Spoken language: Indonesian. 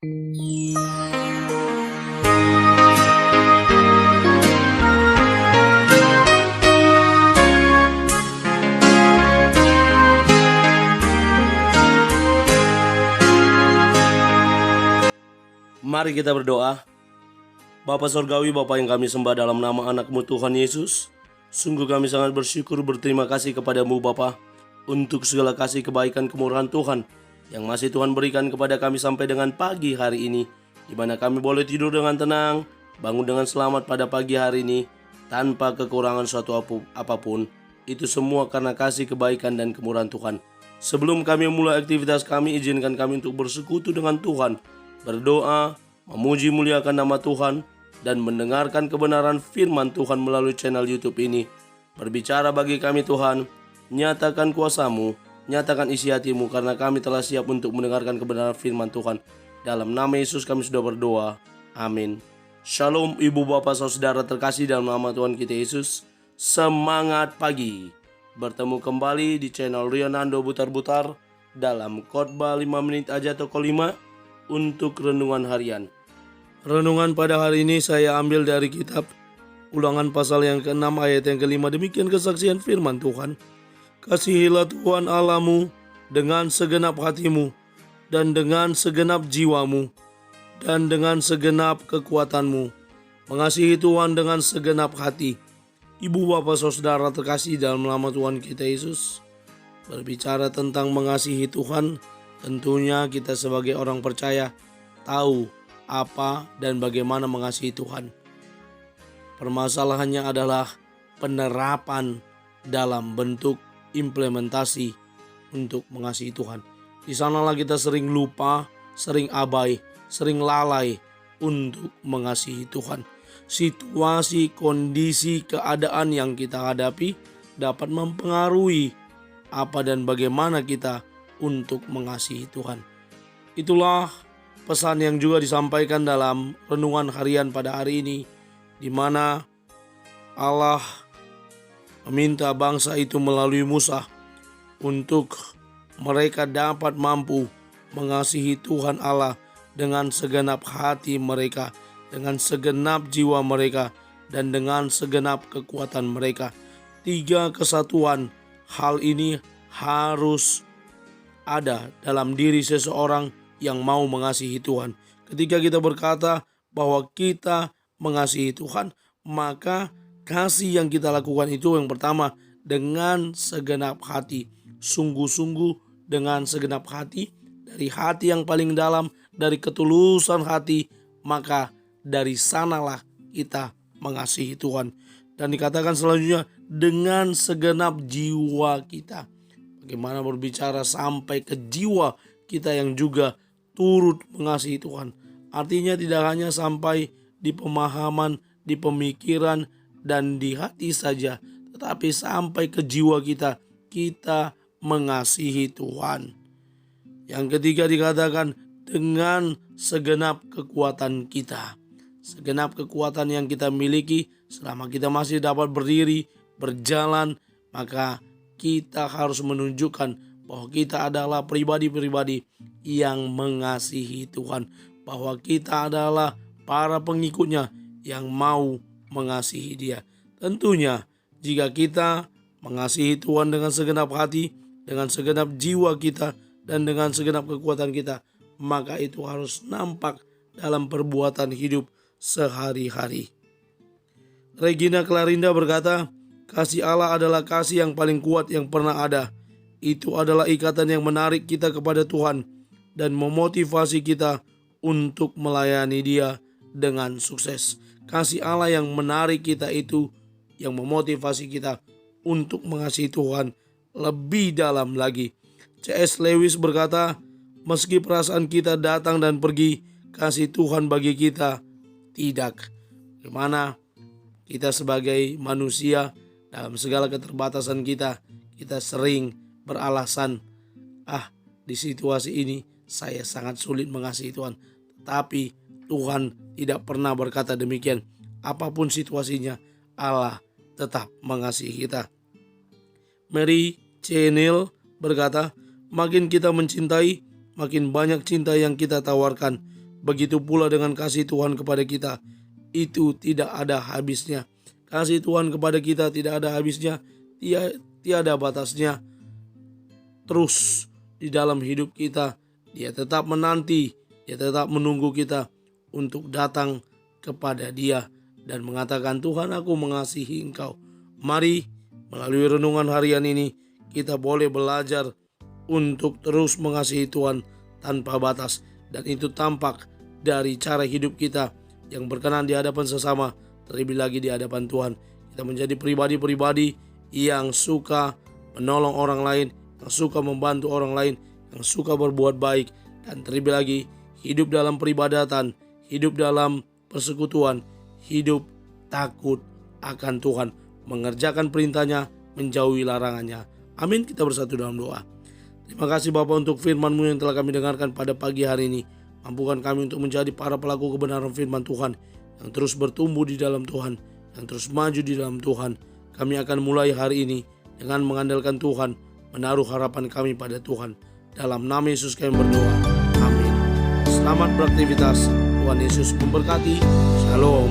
Mari kita berdoa. Bapa Sorgawi, Bapa yang kami sembah dalam nama anak-Mu Tuhan Yesus, sungguh kami sangat bersyukur berterima kasih kepadamu Bapa untuk segala kasih kebaikan kemurahan Tuhan yang masih Tuhan berikan kepada kami sampai dengan pagi hari ini, di mana kami boleh tidur dengan tenang, bangun dengan selamat pada pagi hari ini tanpa kekurangan suatu apapun. Itu semua karena kasih kebaikan dan kemurahan Tuhan. Sebelum kami memulai aktivitas kami, izinkan kami untuk bersekutu dengan Tuhan, berdoa, memuji muliakan nama Tuhan, dan mendengarkan kebenaran firman Tuhan melalui channel YouTube ini. Berbicara bagi kami Tuhan, nyatakan kuasa-Mu, nyatakan isi hati-Mu, karena kami telah siap untuk mendengarkan kebenaran firman Tuhan. Dalam nama Yesus kami sudah berdoa. Amin. Shalom ibu bapak saudara terkasih dalam nama Tuhan kita Yesus. Semangat pagi. Bertemu kembali di channel Rionando Butar-Butar dalam khotbah 5 menit aja toko 5 untuk renungan harian. Renungan pada hari ini saya ambil dari kitab Ulangan pasal yang ke-6 ayat yang ke-5. Demikian kesaksian firman Tuhan. Kasihilah Tuhan Allahmu dengan segenap hatimu, dan dengan segenap jiwamu, dan dengan segenap kekuatanmu. Mengasihi Tuhan dengan segenap hati. Ibu bapak saudara terkasih dalam nama Tuhan kita Yesus. Berbicara tentang mengasihi Tuhan, tentunya kita sebagai orang percaya tahu apa dan bagaimana mengasihi Tuhan. Permasalahannya adalah penerapan dalam bentuk implementasi untuk mengasihi Tuhan. Di sanalah kita sering lupa, sering abai, sering lalai untuk mengasihi Tuhan. Situasi, kondisi, keadaan yang kita hadapi dapat mempengaruhi apa dan bagaimana kita untuk mengasihi Tuhan. Itulah pesan yang juga disampaikan dalam renungan harian pada hari ini, di mana Allah meminta bangsa itu melalui Musa untuk mereka dapat mampu mengasihi Tuhan Allah dengan segenap hati mereka, dengan segenap jiwa mereka, dan dengan segenap kekuatan mereka. 3 kesatuan hal ini harus ada dalam diri seseorang yang mau mengasihi Tuhan. Ketika kita berkata bahwa kita mengasihi Tuhan, maka kasih yang kita lakukan itu yang pertama dengan segenap hati, sungguh-sungguh dengan segenap hati, dari hati yang paling dalam, dari ketulusan hati, maka dari sanalah kita mengasihi Tuhan. Dan dikatakan selanjutnya dengan segenap jiwa kita. Bagaimana berbicara sampai ke jiwa kita yang juga turut mengasihi Tuhan. Artinya tidak hanya sampai di pemahaman, di pemikiran, dan di hati saja, tetapi sampai ke jiwa kita, kita mengasihi Tuhan. Yang ketiga dikatakan dengan segenap kekuatan kita. Segenap kekuatan yang kita miliki selama kita masih dapat berdiri, berjalan, maka kita harus menunjukkan bahwa kita adalah pribadi-pribadi yang mengasihi Tuhan, bahwa kita adalah para pengikutnya yang mau mengasihi Dia. Tentunya jika kita mengasihi Tuhan dengan segenap hati, dengan segenap jiwa kita, dan dengan segenap kekuatan kita, maka itu harus nampak dalam perbuatan hidup sehari-hari. Regina Clarinda berkata, kasih Allah adalah kasih yang paling kuat yang pernah ada. Itu adalah ikatan yang menarik kita kepada Tuhan dan memotivasi kita untuk melayani Dia dengan sukses. Kasih Allah yang menarik kita itu yang memotivasi kita untuk mengasihi Tuhan lebih dalam lagi. C.S. Lewis berkata, meski perasaan kita datang dan pergi, kasih Tuhan bagi kita tidak. Bagaimana kita sebagai manusia dalam segala keterbatasan kita sering beralasan, di situasi ini saya sangat sulit mengasihi Tuhan. Tetapi Tuhan tidak pernah berkata demikian. Apapun situasinya, Allah tetap mengasihi kita. Mary C. Neal berkata, makin kita mencintai, makin banyak cinta yang kita tawarkan. Begitu pula dengan kasih Tuhan kepada kita, itu tidak ada habisnya. Kasih Tuhan kepada kita tidak ada habisnya, tiada batasnya. Terus di dalam hidup kita, Dia tetap menanti, Dia tetap menunggu kita untuk datang kepada Dia dan mengatakan, Tuhan, aku mengasihi Engkau. Mari melalui renungan harian ini kita boleh belajar untuk terus mengasihi Tuhan tanpa batas, dan itu tampak dari cara hidup kita yang berkenan di hadapan sesama, terlebih lagi di hadapan Tuhan. Kita menjadi pribadi-pribadi yang suka menolong orang lain, yang suka membantu orang lain, yang suka berbuat baik, dan terlebih lagi hidup dalam peribadatan, hidup dalam persekutuan, hidup takut akan Tuhan, mengerjakan perintahnya, menjauhi larangannya. Amin. Kita bersatu dalam doa. Terima kasih Bapa untuk firman-Mu yang telah kami dengarkan pada pagi hari ini. Mampukan kami untuk menjadi para pelaku kebenaran firman Tuhan, yang terus bertumbuh di dalam Tuhan, yang terus maju di dalam Tuhan. Kami akan mulai hari ini dengan mengandalkan Tuhan, menaruh harapan kami pada Tuhan. Dalam nama Yesus kami berdoa. Amin. Selamat beraktivitas. Tuhan Yesus memberkati. Shalom.